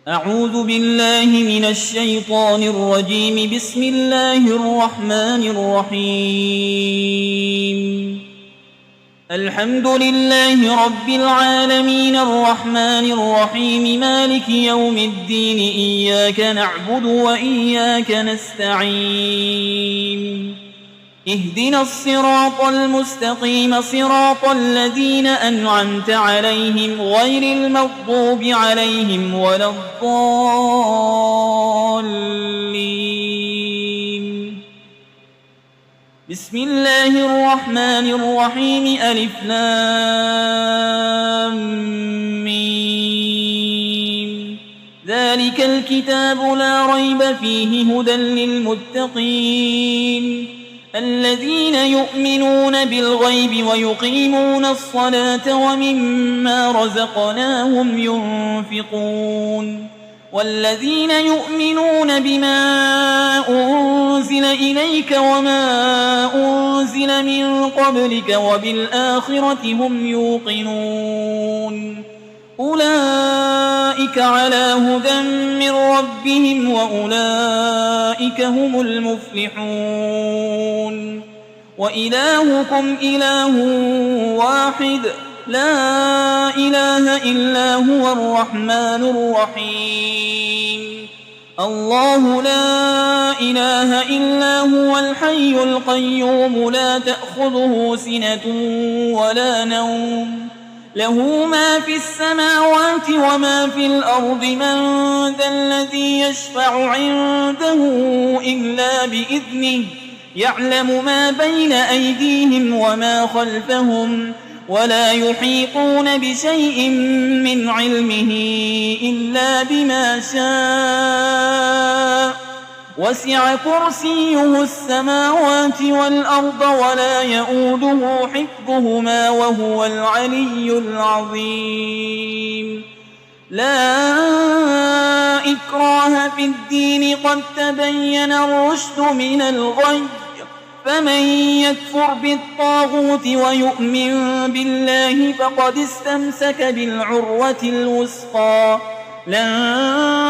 أعوذ بالله من الشيطان الرجيم. بسم الله الرحمن الرحيم. الحمد لله رب العالمين الرحمن الرحيم مالك يوم الدين. إياك نعبد وإياك نستعين. اهدنا الصراط المستقيم صراط الذين أنعمت عليهم غير المغضوب عليهم ولا الضالين. بسم الله الرحمن الرحيم. ألف لام ميم. ذلك الكتاب لا ريب فيه هدى للمتقين الذين يؤمنون بالغيب ويقيمون الصلاة ومما رزقناهم ينفقون والذين يؤمنون بما أنزل إليك وما أنزل من قبلك وبالآخرة هم يوقنون أولئك على هدى من ربهم وأولئك هم المفلحون. وإلهكم إله واحد لا إله إلا هو الرحمن الرحيم. الله لا إله إلا هو الحي القيوم لا تأخذه سنة ولا نوم له ما في السماوات وما في الأرض. من ذا الذي يشفع عنده إلا بإذنه يعلم ما بين أيديهم وما خلفهم ولا يحيطون بشيء من علمه إلا بما شاء. وسع كرسيه السماوات والأرض ولا يؤوده حفظهما وهو العلي العظيم. لا إكراه في الدين قد تبين الرشد من الغي. فمن يكفر بالطاغوت ويؤمن بالله فقد استمسك بالعروة الوثقى لا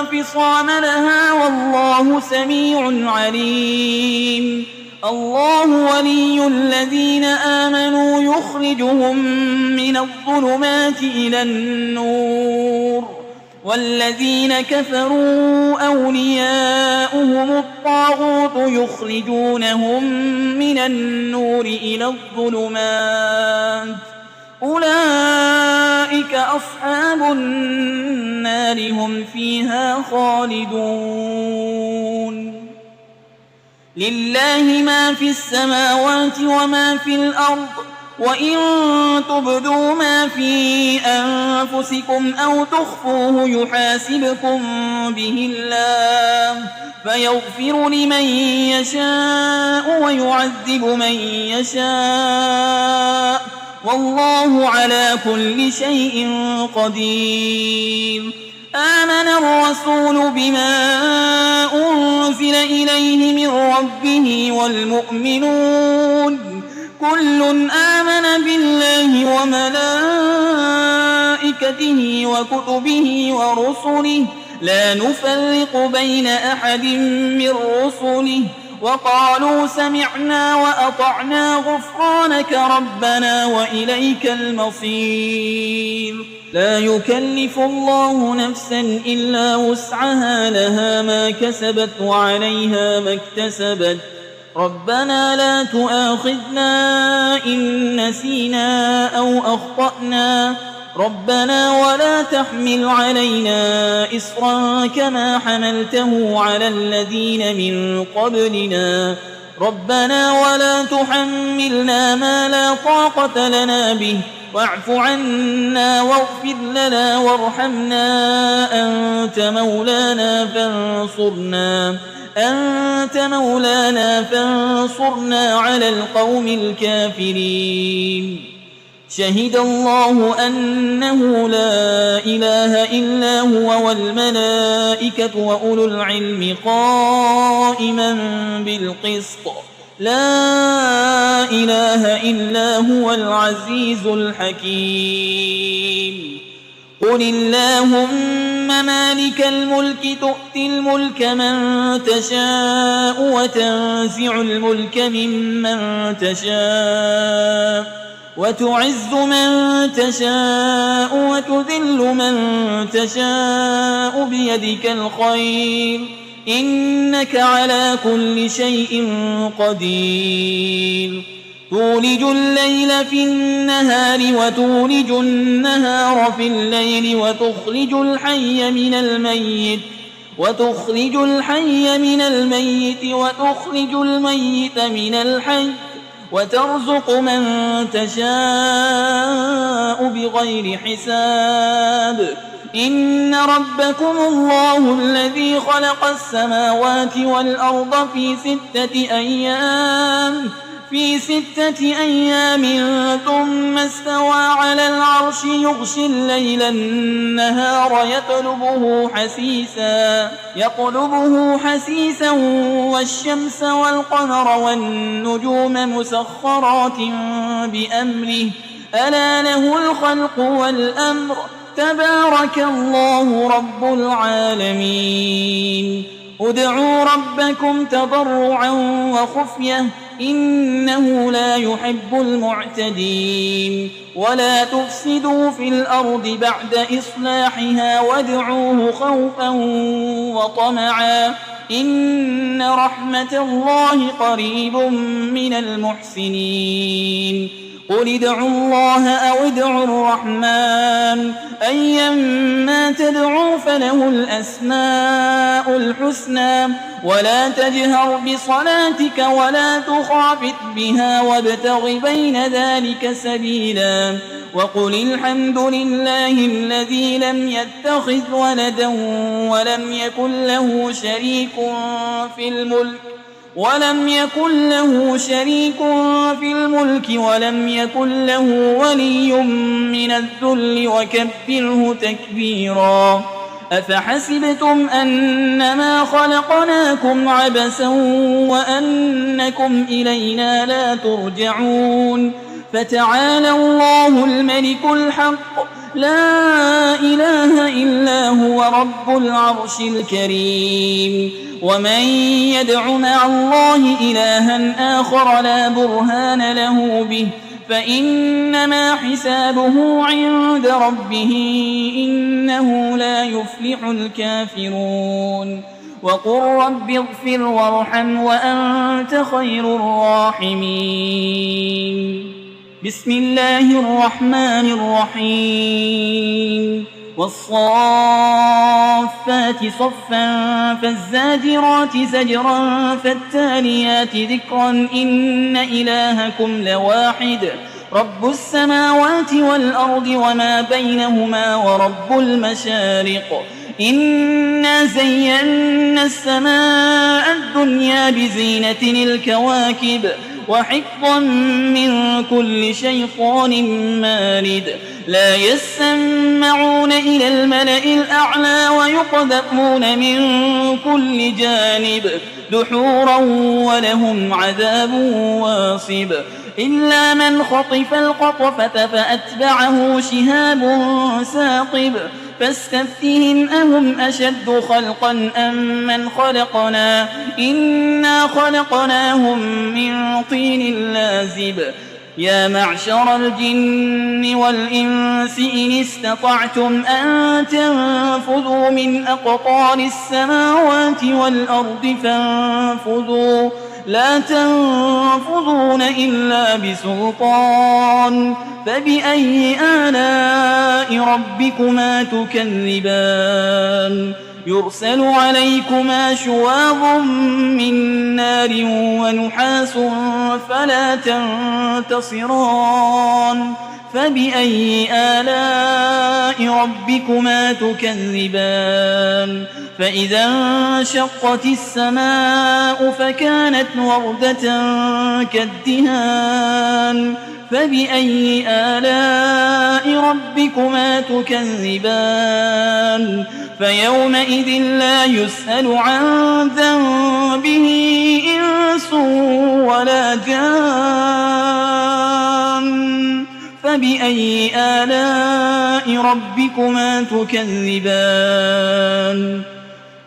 انفصام لها والله سميع عليم. الله ولي الذين آمنوا يخرجهم من الظلمات إلى النور والذين كفروا أولياؤهم الطاغوت يخرجونهم من النور إلى الظلمات أولئك أصحاب النار هم فيها خالدون. لله ما في السماوات وما في الأرض وإن تبدوا ما في أنفسكم أو تخفوه يحاسبكم به الله فيغفر لمن يشاء ويعذب من يشاء والله على كل شيء قدير. آمن الرسول بما أنزل إليه من ربه والمؤمنون كل آمن بالله وملائكته وكتبه ورسله لا نفرق بين أحد من رسله وقالوا سمعنا وأطعنا غفرانك ربنا وإليك المصير. لا يكلف الله نفسا إلا وسعها لها ما كسبت وعليها ما اكتسبت. ربنا لا تؤاخذنا إن نسينا أو أخطأنا ربنا ولا تحمل علينا إصرا كما حملته على الذين من قبلنا ربنا ولا تحملنا ما لا طاقة لنا به واعف عنا واغفر لنا وارحمنا أنت مولانا فانصرنا على القوم الكافرين. شهد الله أنه لا إله إلا هو والملائكة وأولو العلم قائما بالقسط لا إله إلا هو العزيز الحكيم. قل اللهم مالك الملك تؤتي الملك من تشاء وتنزع الملك ممن تشاء وتعز من تشاء وتذل من تشاء بيدك الخير إنك على كل شيء قدير تولج الليل في النهار وتولج النهار في الليل وتخرج الحي من الميت وتخرج الميت من الحي وترزق من تشاء بغير حساب إن ربكم الله الذي خلق السماوات والأرض في 6 أيام ثم استوى على العرش يغشي الليل النهار يطلبه حسيسا والشمس والقمر والنجوم مسخرات بأمره ألا له الخلق والأمر تبارك الله رب العالمين ادعوا ربكم تضرعا وخفية إنه لا يحب المعتدين ولا تفسدوا في الأرض بعد إصلاحها وادعوه خوفا وطمعا إن رحمة الله قريب من المحسنين قل ادعوا الله أو ادعوا الرحمن أيما تدعوا فله الأسماء الحسنى ولا تجهر بصلاتك ولا تخافت بها وابتغ بين ذلك سبيلا وقل الحمد لله الذي لم يتخذ ولدا ولم يكن له شريك في الملك ولم يكن له ولي من الذل وكبره تكبيرا أفحسبتم أنما خلقناكم عبثا وأنكم إلينا لا ترجعون فتعالى الله الملك الحق لا إله إلا هو رب العرش الكريم ومن يدع مع الله إلها آخر لا برهان له به فإنما حسابه عند ربه إنه لا يفلح الكافرون وقل رب اغفر وارحم وأنت خير الراحمين بسم الله الرحمن الرحيم والصافات صفا فالزاجرات زجرا فالتاليات ذكرا إن إلهكم لواحد رب السماوات والأرض وما بينهما ورب المشارق إنا زينا السماء الدنيا بزينة الكواكب وحفظا من كل شيطان مارد لا يسمعون إلى الملأ الأعلى ويقذفون من كل جانب دحورا ولهم عذاب واصب إلا من خطف الخطفة فأتبعه شهاب ثاقب فاستفتهم أهم أشد خلقا أم من خلقنا إنا خلقناهم من طين لازب يا معشر الجن والإنس إن استطعتم أن تنفذوا من أقطار السماوات والأرض فانفذوا لا تنفذون إلا بسلطان فبأي آلاء ربكما تكذبان يرسل عليكما شواظ من نار ونحاس فلا تنتصران فبأي آلاء ربكما تكذبان فإذا انشقت السماء فكانت وردة كالدهان فبأي آلاء ربكما تكذبان فيومئذ لا يسأل عن ذنبه إنس ولا جان فبأي آلاء ربكما تكذبان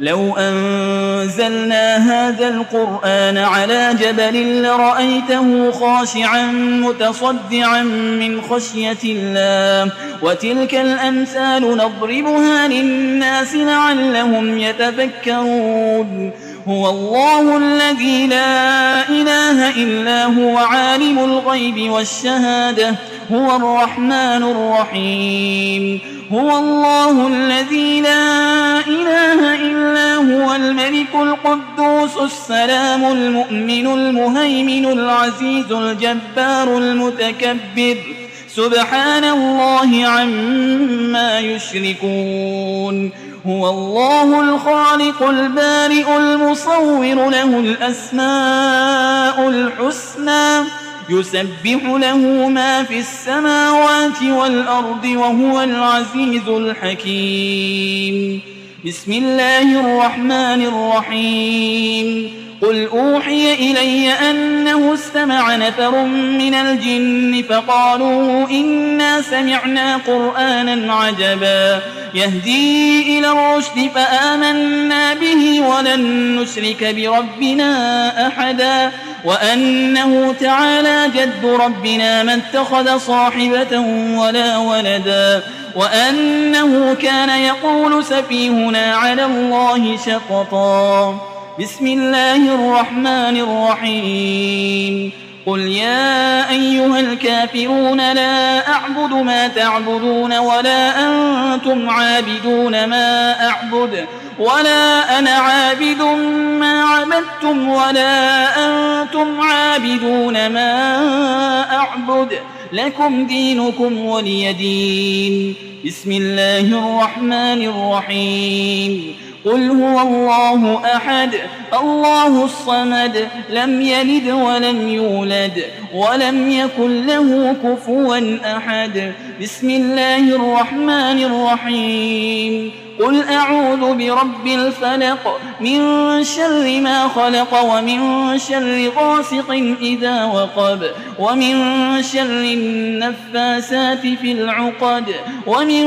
لو أنزلنا هذا القرآن على جبل لرأيته خاشعا متصدعا من خشية الله وتلك الأمثال نضربها للناس لعلهم يتفكرون هو الله الذي لا إله إلا هو عالم الغيب والشهادة هو الرحمن الرحيم هو الله الذي لا إله إلا هو الملك القدوس السلام المؤمن المهيمن العزيز الجبار المتكبر سبحان الله عما يشركون هو الله الخالق البارئ المصور له الأسماء الحسنى يسبح له ما في السماوات والأرض وهو العزيز الحكيم بسم الله الرحمن الرحيم قل أوحي إلي أنه استمع نفر من الجن فقالوا إنا سمعنا قرآنا عجبا يهدي إلى الرشد فآمنا به ولن نشرك بربنا أحدا وأنه تعالى جد ربنا ما اتخذ صاحبة ولا ولدا وأنه كان يقول سفيهنا على الله شططا بسم الله الرحمن الرحيم قل يا أيها الكافرون لا أعبد ما تعبدون ولا أنتم عابدون ما أعبد ولا أنا عابد ما عبدتم ولا أنتم عابدون ما أعبد لكم دينكم ولي دين بسم الله الرحمن الرحيم قل هو الله أحد الله الصمد لم يلد ولم يولد ولم يكن له كفوا أحد بسم الله الرحمن الرحيم قل أعوذ برب الفلق من شر ما خلق ومن شر غاسق إذا وقب ومن شر النفاسات في العقد ومن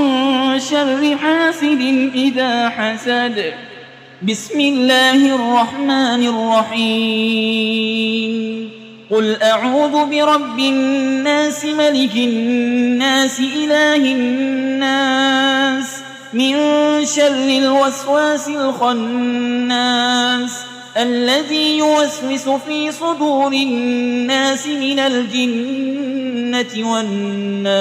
شر حاسد إذا حسد بسم الله الرحمن الرحيم قل أعوذ برب الناس ملك الناس إله الناس من شر الوسواس الخناس الذي يوسوس في صدور الناس من الجنة والناس